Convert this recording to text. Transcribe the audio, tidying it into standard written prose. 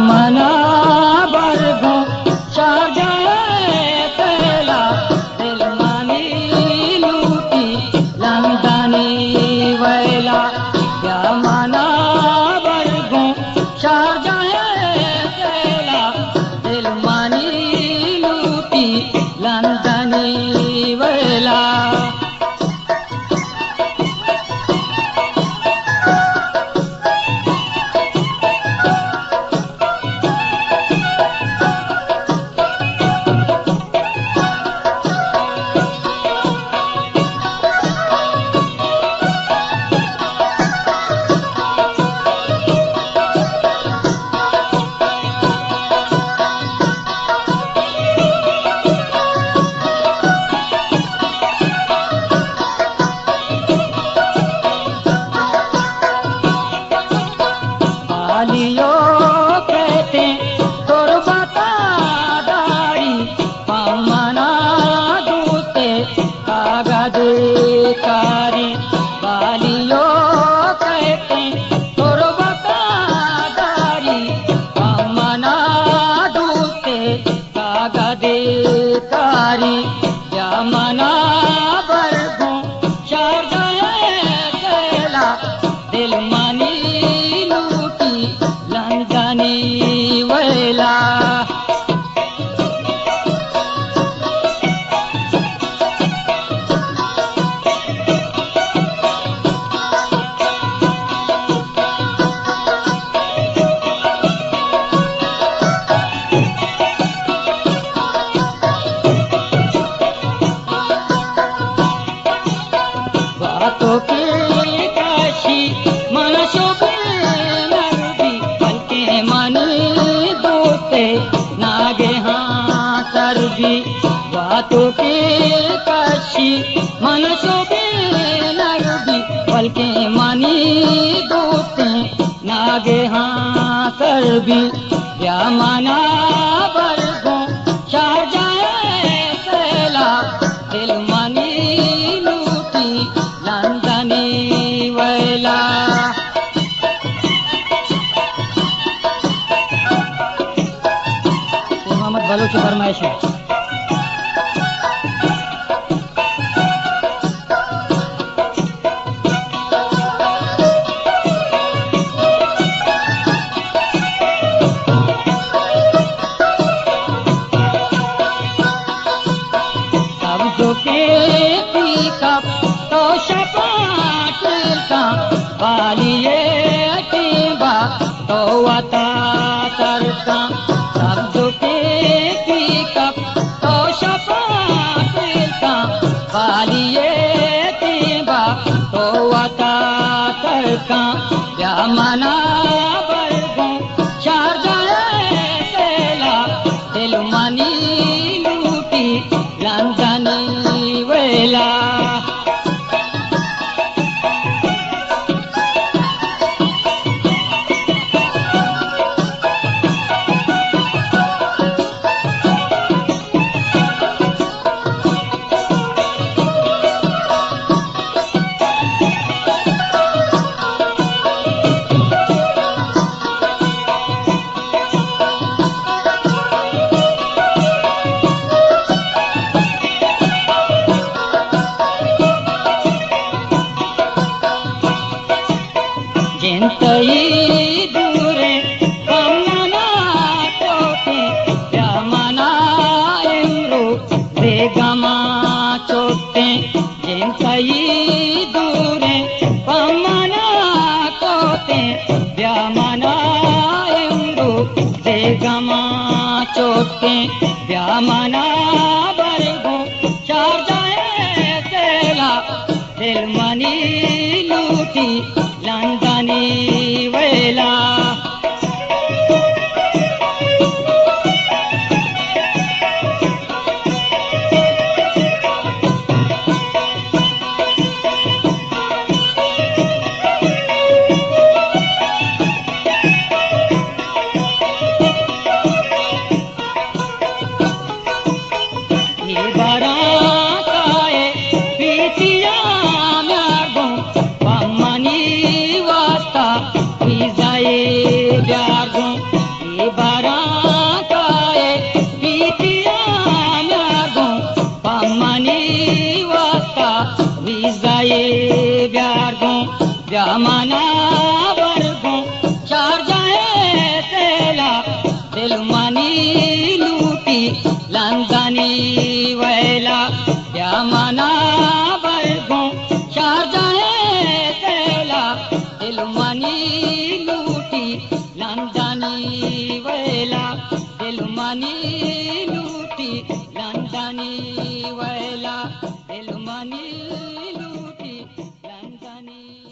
मना बरगो शाजाए तेला दिल मानी लूटी लंदनी वैला या मना बरगो शाजाए तेला दिल मानी लूटी लंदनी वैला लियो कहते तोर बता दाड़ी पमना दूते कागज कारी बालियो कहते तोर बता दाड़ी पमना दूते कागज कारी या मना बरगो शाजाए तेला दिल मानी लंदनी वैला बातों की काशी मनसों नागे हाँ सरबी बातों के काशी मनसों के नरबी बल्कि मानी दोते नागे हाँ सरबी या मना बरगो शाजाए तेला दिल मानी लूटी लंदनी वैला मोहम्मद बलूच की फरमाइश है। सब्जों के पीका तो शपाट का बालिए टीबा तो वता तरका सब्जों के पीका तो शपाट का बालिए टीबा तो वता तरका या मना बरगो शाजाए तेला दिल मानी लूटी लंदनी वैला जिंतई दूरे पमना टोटे प्यामना एमरो बेगमा चोटे जिंतई दूरे पमना टोटे प्यामना एमरो बेगमा चोटे प्यामना बरगो शाजाए तेला दिल मनी लूटी लंदनी वैला बरा काए पीतिया म्यागो पम्मनी वास्ता विजाए ब्यागो बरा काए पीतिया म्यागो पम्मनी वास्ता विजाए ब्यागो ब्यामना वर्गो चार जाए तेला दिल मनी लूटी लंदनी वैला ब्यामना वर्गो चार जाए तेला दिल मनी लूटी लंदनी वैला दिल मनी लूटी लंदनी वैला दिल मनी लूटी लंदनी